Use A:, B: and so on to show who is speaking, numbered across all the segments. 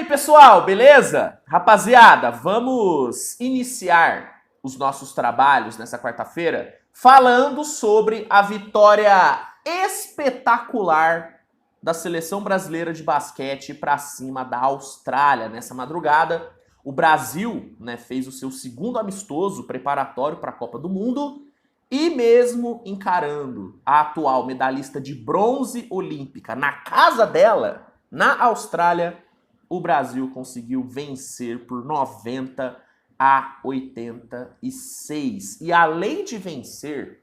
A: pessoal, beleza? Rapaziada, vamos iniciar os nossos trabalhos nessa quarta-feira falando sobre a vitória espetacular da seleção brasileira de basquete para cima da Austrália nessa madrugada. O Brasil, fez o seu segundo amistoso preparatório para a Copa do Mundo e mesmo encarando a atual medalhista de bronze olímpica na casa dela, na Austrália, o Brasil conseguiu vencer por 90-86. E além de vencer,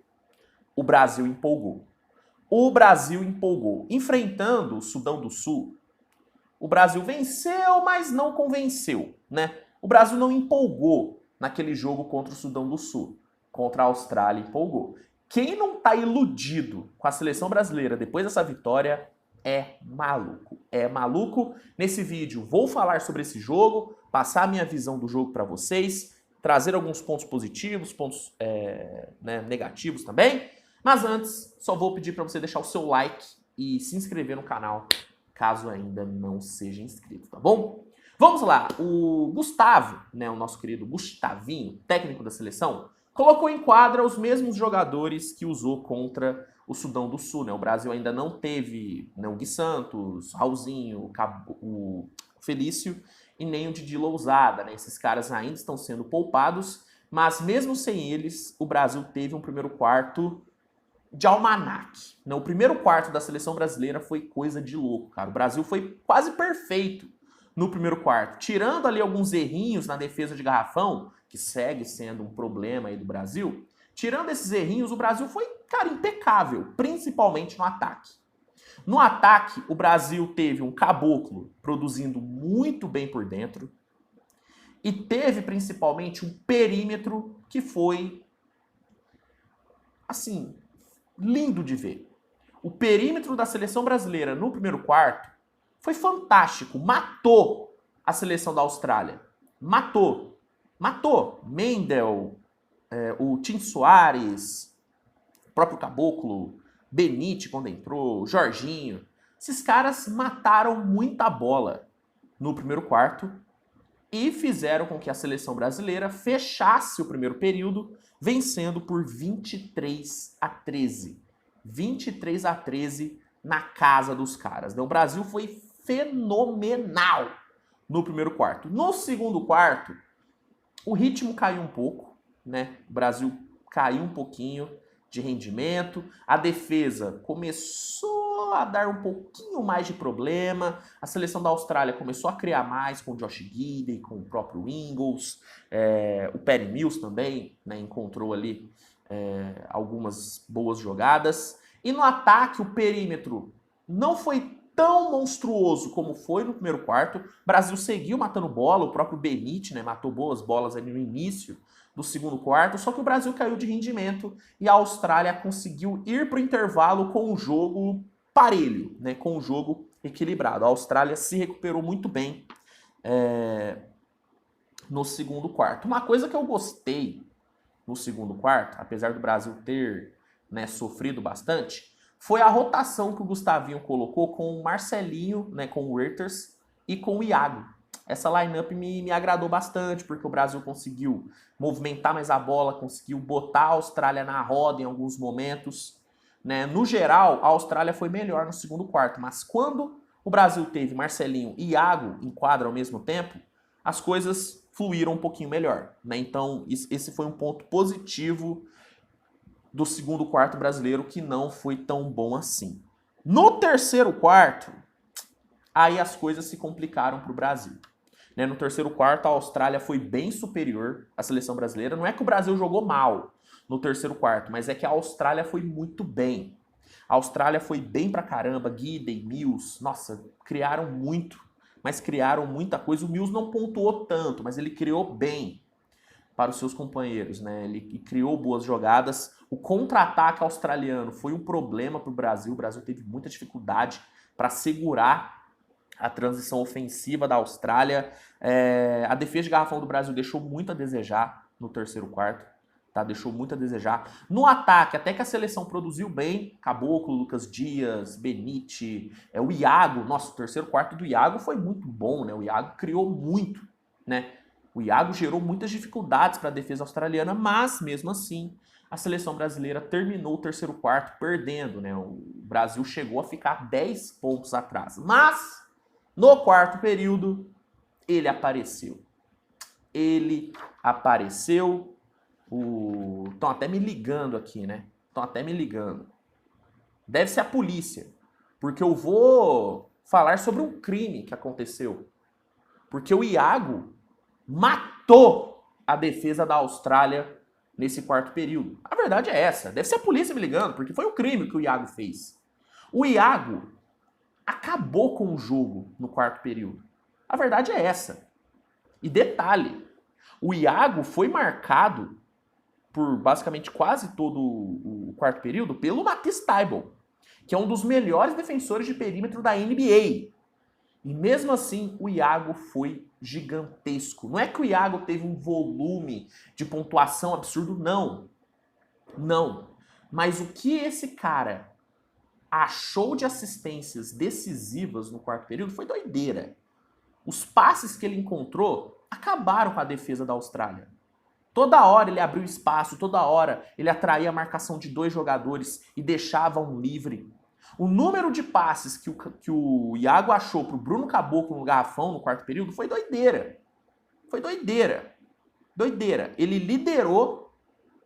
A: o Brasil empolgou. Enfrentando o Sudão do Sul, o Brasil venceu, mas não convenceu, né? O Brasil não empolgou naquele jogo contra o Sudão do Sul. Contra a Austrália, empolgou. Quem não tá iludido com a seleção brasileira depois dessa vitória é maluco. É maluco. Nesse vídeo vou falar sobre esse jogo, passar a minha visão do jogo para vocês, trazer alguns pontos positivos, pontos negativos também. Mas antes, só vou pedir para você deixar o seu like e se inscrever no canal, caso ainda não seja inscrito, tá bom? Vamos lá. O Gustavo, o nosso querido Gustavinho, técnico da seleção, colocou em quadra os mesmos jogadores que usou contra o Sudão do Sul, O Brasil ainda não teve o Gui Santos, Raulzinho, o Felício e nem o Didi Lousada, Esses caras ainda estão sendo poupados, mas mesmo sem eles, o Brasil teve um primeiro quarto de almanaque. O primeiro quarto da seleção brasileira foi coisa de louco, cara. O Brasil foi quase perfeito no primeiro quarto. Tirando ali alguns errinhos na defesa de garrafão, que segue sendo um problema aí do Brasil, tirando esses errinhos, o Brasil foi, cara, impecável, principalmente no ataque. No ataque, o Brasil teve um Caboclo produzindo muito bem por dentro e teve principalmente um perímetro que foi, assim, lindo de ver. O perímetro da seleção brasileira no primeiro quarto foi fantástico, matou a seleção da Austrália. Matou. Mendel, o Tim Soares, o próprio Caboclo, Benite quando entrou, Jorginho. Esses caras mataram muita bola no primeiro quarto e fizeram com que a seleção brasileira fechasse o primeiro período, vencendo por 23-13. 23-13 na casa dos caras. O Brasil foi fenomenal no primeiro quarto. No segundo quarto, o ritmo caiu um pouco, O Brasil caiu um pouquinho de rendimento. A defesa começou a dar um pouquinho mais de problema. A seleção da Austrália começou a criar mais com o Josh Giddey, com o próprio Ingles. O Patty Mills também, encontrou ali algumas boas jogadas. E no ataque, o perímetro não foi tão monstruoso como foi no primeiro quarto. O Brasil seguiu matando bola, o próprio Benite, matou boas bolas ali no início do segundo quarto, só que o Brasil caiu de rendimento e a Austrália conseguiu ir para o intervalo com um jogo parelho, com um jogo equilibrado. A Austrália se recuperou muito bem no segundo quarto. Uma coisa que eu gostei no segundo quarto, apesar do Brasil ter sofrido bastante, foi a rotação que o Gustavinho colocou com o Marcelinho, com o Reuters e com o Iago. Essa lineup me agradou bastante, porque o Brasil conseguiu movimentar mais a bola, conseguiu botar a Austrália na roda em alguns momentos. No geral, a Austrália foi melhor no segundo quarto, mas quando o Brasil teve Marcelinho e Iago em quadra ao mesmo tempo, as coisas fluíram um pouquinho melhor. Então, esse foi um ponto positivo do segundo quarto brasileiro, que não foi tão bom assim. No terceiro quarto, aí as coisas se complicaram para o Brasil. No terceiro quarto, a Austrália foi bem superior à seleção brasileira. Não é que o Brasil jogou mal no terceiro quarto, mas é que a Austrália foi muito bem. A Austrália foi bem pra caramba, Giddey, Mills, nossa, criaram muito, mas criaram muita coisa. O Mills não pontuou tanto, mas ele criou bem para os seus companheiros, Ele criou boas jogadas. O contra-ataque australiano foi um problema para o Brasil teve muita dificuldade para segurar a transição ofensiva da Austrália. A defesa de garrafão do Brasil deixou muito a desejar no terceiro quarto. tá? Deixou muito a desejar. No ataque, até que a seleção produziu bem, Caboclo, Lucas Dias, Benite, o Iago, nossa, o terceiro quarto do Iago foi muito bom, né? O Iago criou muito, né? O Iago gerou muitas dificuldades para a defesa australiana, mas mesmo assim a seleção brasileira terminou o terceiro quarto perdendo, né? O Brasil chegou a ficar 10 pontos atrás. Mas no quarto período ele apareceu. Ele apareceu. Estão até me ligando aqui, né? Estão até me ligando. Deve ser a polícia, porque eu vou falar sobre um crime que aconteceu. Porque o Iago matou a defesa da Austrália nesse quarto período. A verdade é essa. Deve ser a polícia me ligando, porque foi um crime que o Iago fez. O Iago acabou com o jogo no quarto período. A verdade é essa. E detalhe, o Iago foi marcado por basicamente quase todo o quarto período pelo Matisse Thybulle, que é um dos melhores defensores de perímetro da NBA. E mesmo assim, o Iago foi gigantesco. Não é que o Iago teve um volume de pontuação absurdo, não. Não. Mas o que esse cara achou de assistências decisivas no quarto período foi doideira. Os passes que ele encontrou acabaram com a defesa da Austrália. Toda hora ele abriu espaço, toda hora ele atraía a marcação de 2 jogadores e deixava um livre. O número de passes que o Iago achou pro Bruno Caboclo no garrafão no quarto período foi doideira. Foi doideira. Doideira. Ele liderou,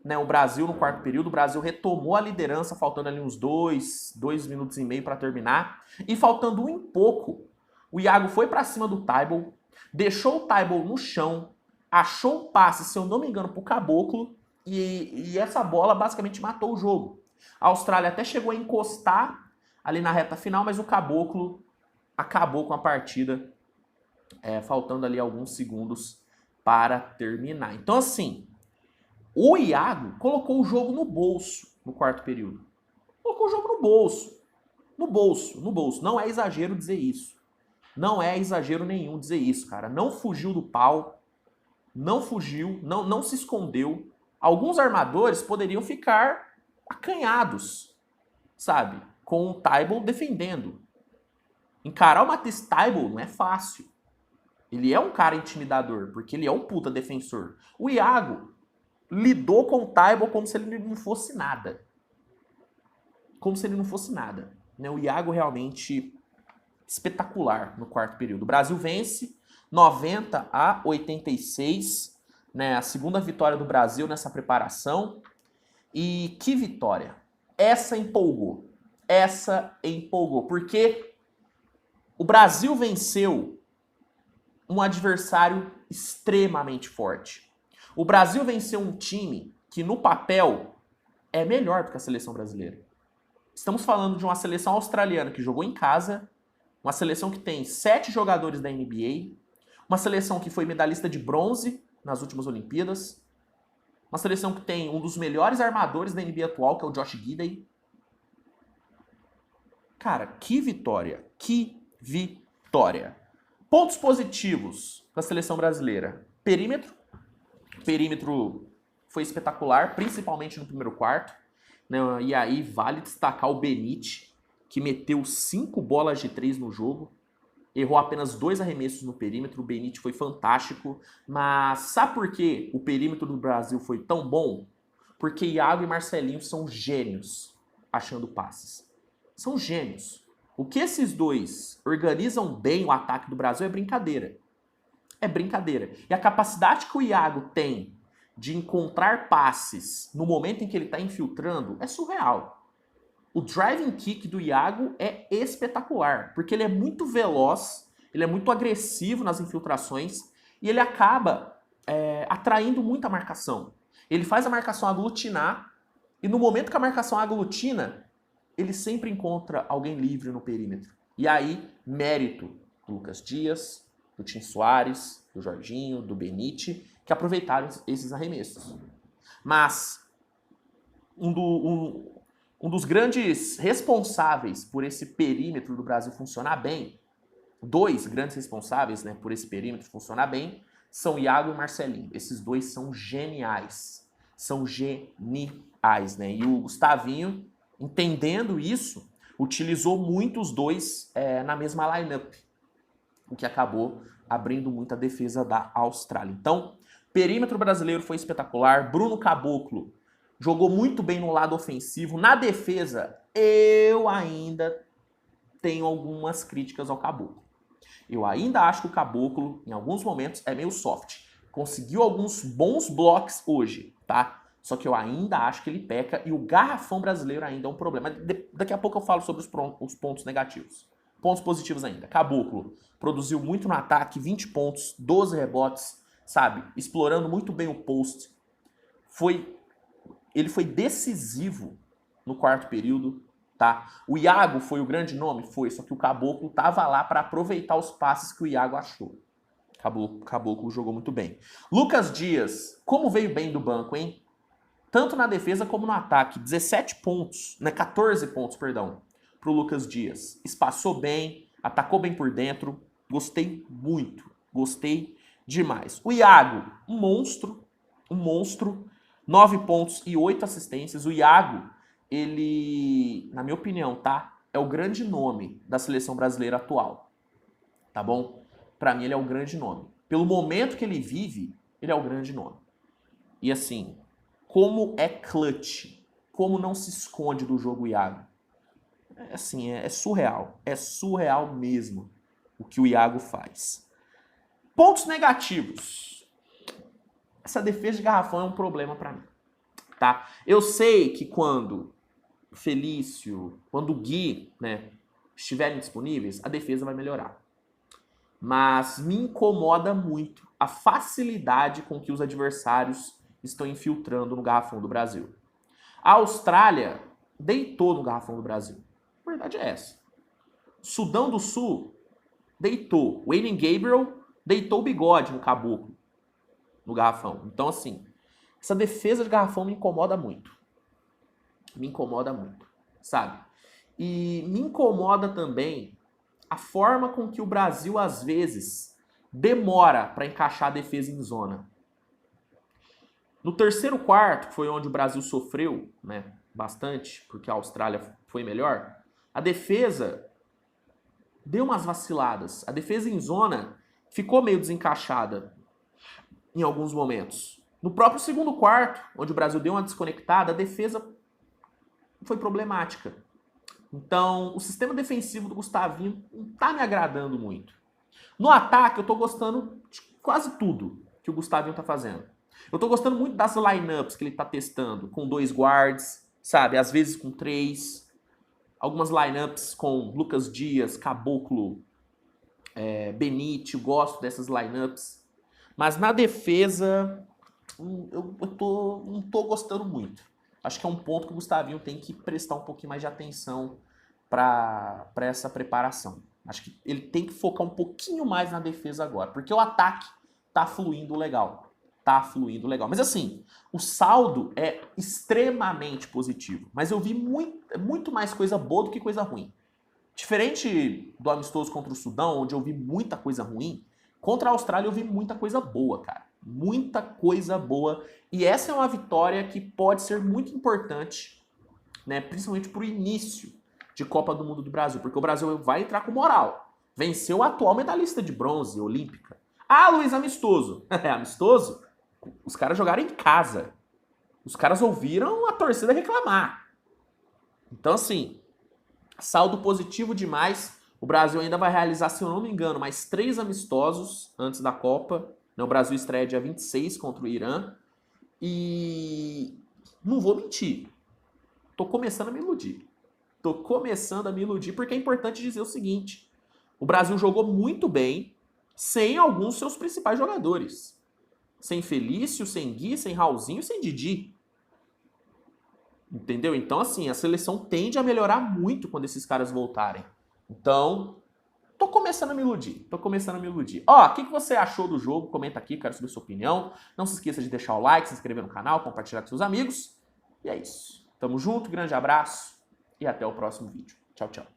A: né, o Brasil no quarto período. O Brasil retomou a liderança, faltando ali uns 2 minutos e meio para terminar. E faltando um pouco, o Iago foi para cima do Thybulle, deixou o Thybulle no chão, achou o passe, se eu não me engano, pro Caboclo, e essa bola basicamente matou o jogo. A Austrália até chegou a encostar ali na reta final, mas o Caboclo acabou com a partida, faltando ali alguns segundos para terminar. Então, assim, o Iago colocou o jogo no bolso no quarto período. Colocou o jogo no bolso. No bolso, no bolso. Não é exagero dizer isso. Não é exagero nenhum dizer isso, cara. Não fugiu do pau. Não fugiu, não se escondeu. Alguns armadores poderiam ficar acanhados, sabe? Com o Thybulle defendendo. Encarar o Matisse Thybulle não é fácil. Ele é um cara intimidador, porque ele é um puta defensor. O Iago lidou com o Thybulle como se ele não fosse nada. Como se ele não fosse nada. O Iago realmente espetacular no quarto período. O Brasil vence 90-86, né? A segunda vitória do Brasil nessa preparação. E que vitória! Essa empolgou. Essa empolgou. Porque o Brasil venceu um adversário extremamente forte. O Brasil venceu um time que, no papel, é melhor do que a seleção brasileira. Estamos falando de uma seleção australiana que jogou em casa, uma seleção que tem 7 jogadores da NBA, uma seleção que foi medalhista de bronze nas últimas Olimpíadas, uma seleção que tem um dos melhores armadores da NBA atual, que é o Josh Giddey. Cara, que vitória! Que vitória! Pontos positivos da seleção brasileira. Perímetro. Perímetro foi espetacular, principalmente no primeiro quarto. E aí vale destacar o Benite, que meteu 5 bolas de 3 no jogo. Errou apenas 2 arremessos no perímetro. O Benite foi fantástico. Mas sabe por que o perímetro do Brasil foi tão bom? Porque Iago e Marcelinho são gênios achando passes. São gênios. O que esses dois organizam bem o ataque do Brasil é brincadeira. É brincadeira. E a capacidade que o Iago tem de encontrar passes no momento em que ele está infiltrando é surreal. O driving kick do Iago é espetacular, porque ele é muito veloz, ele é muito agressivo nas infiltrações e ele acaba atraindo muita marcação. Ele faz a marcação aglutinar e no momento que a marcação aglutina, ele sempre encontra alguém livre no perímetro. E aí, mérito do Lucas Dias, do Tim Soares, do Jorginho, do Benite, que aproveitaram esses arremessos. Mas um dos grandes responsáveis por esse perímetro do Brasil funcionar bem, 2 grandes responsáveis, por esse perímetro funcionar bem, são Iago e Marcelinho. Esses dois são geniais. são geniais, né? E o Gustavinho, entendendo isso, utilizou muito os dois na mesma lineup, o que acabou abrindo muito a defesa da Austrália. Então, perímetro brasileiro foi espetacular. Bruno Caboclo jogou muito bem no lado ofensivo. Na defesa, eu ainda tenho algumas críticas ao Caboclo. Eu ainda acho que o Caboclo, em alguns momentos, é meio soft. Conseguiu alguns bons blocos hoje, tá? Só que eu ainda acho que ele peca e o garrafão brasileiro ainda é um problema. Daqui a pouco eu falo sobre os pontos negativos. Pontos positivos ainda. Caboclo produziu muito no ataque, 20 pontos, 12 rebotes, sabe? Explorando muito bem o post. Ele foi decisivo no quarto período, tá? O Iago foi o grande nome? Foi, só que o Caboclo tava lá para aproveitar os passes que o Iago achou. Caboclo jogou muito bem. Lucas Dias, como veio bem do banco, hein? Tanto na defesa como no ataque. 17 pontos, né? 14 pontos, perdão, pro Lucas Dias. Espaçou bem, atacou bem por dentro. Gostei muito. Gostei demais. O Iago, um monstro. 9 pontos e 8 assistências. O Iago, ele, na minha opinião, tá? É o grande nome da seleção brasileira atual. Tá bom? Pra mim, ele é o grande nome. Pelo momento que ele vive, ele é o grande nome. E assim, como é clutch, como não se esconde do jogo Iago. Assim, é surreal. É surreal mesmo o que o Iago faz. Pontos negativos. Essa defesa de garrafão é um problema pra mim. Tá? Eu sei que quando Felício, quando o Gui, né, estiverem disponíveis, a defesa vai melhorar. Mas me incomoda muito a facilidade com que os adversários estão infiltrando no garrafão do Brasil. A Austrália deitou no garrafão do Brasil. A verdade é essa. Sudão do Sul deitou. O Wayne Gabriel deitou o bigode no Caboclo, no garrafão. Então, assim, essa defesa de garrafão me incomoda muito. Me incomoda muito, sabe? E me incomoda também a forma com que o Brasil, às vezes, demora para encaixar a defesa em zona. No terceiro quarto, que foi onde o Brasil sofreu, né, bastante, porque a Austrália foi melhor, a defesa deu umas vaciladas. A defesa em zona ficou meio desencaixada em alguns momentos. No próprio segundo quarto, onde o Brasil deu uma desconectada, a defesa foi problemática. Então, o sistema defensivo do Gustavinho não tá me agradando muito. No ataque, eu tô gostando de quase tudo que o Gustavinho tá fazendo. Eu tô gostando muito das lineups que ele tá testando, com 2 guards, sabe? Às vezes com 3. Algumas lineups com Lucas Dias, Caboclo, Benite, eu gosto dessas lineups. Mas na defesa, eu não tô gostando muito. Acho que é um ponto que o Gustavinho tem que prestar um pouquinho mais de atenção para essa preparação. Acho que ele tem que focar um pouquinho mais na defesa agora, porque o ataque tá fluindo legal. Tá fluindo legal. Mas assim, o saldo é extremamente positivo. Mas eu vi muito mais coisa boa do que coisa ruim. Diferente do amistoso contra o Sudão, onde eu vi muita coisa ruim, contra a Austrália eu vi muita coisa boa, cara. Muita coisa boa. E essa é uma vitória que pode ser muito importante, né, principalmente pro início de Copa do Mundo do Brasil, porque o Brasil vai entrar com moral. Venceu o atual medalhista de bronze olímpica. Ah, Luiz, amistoso. É amistoso? Os caras jogaram em casa. Os caras ouviram a torcida reclamar. Então, assim, saldo positivo demais. O Brasil ainda vai realizar, se eu não me engano, mais 3 amistosos antes da Copa. O Brasil estreia dia 26 contra o Irã. E não vou mentir. Tô começando a me iludir. Porque é importante dizer o seguinte. O Brasil jogou muito bem sem alguns seus principais jogadores. Sem Felício, sem Gui, sem Raulzinho, sem Didi. Entendeu? Então, assim, a seleção tende a melhorar muito quando esses caras voltarem. Então, tô começando a me iludir. Ó, o que você achou do jogo? Comenta aqui, quero saber a sua opinião. Não se esqueça de deixar o like, se inscrever no canal, compartilhar com seus amigos. E é isso. Tamo junto, grande abraço e até o próximo vídeo. Tchau, tchau.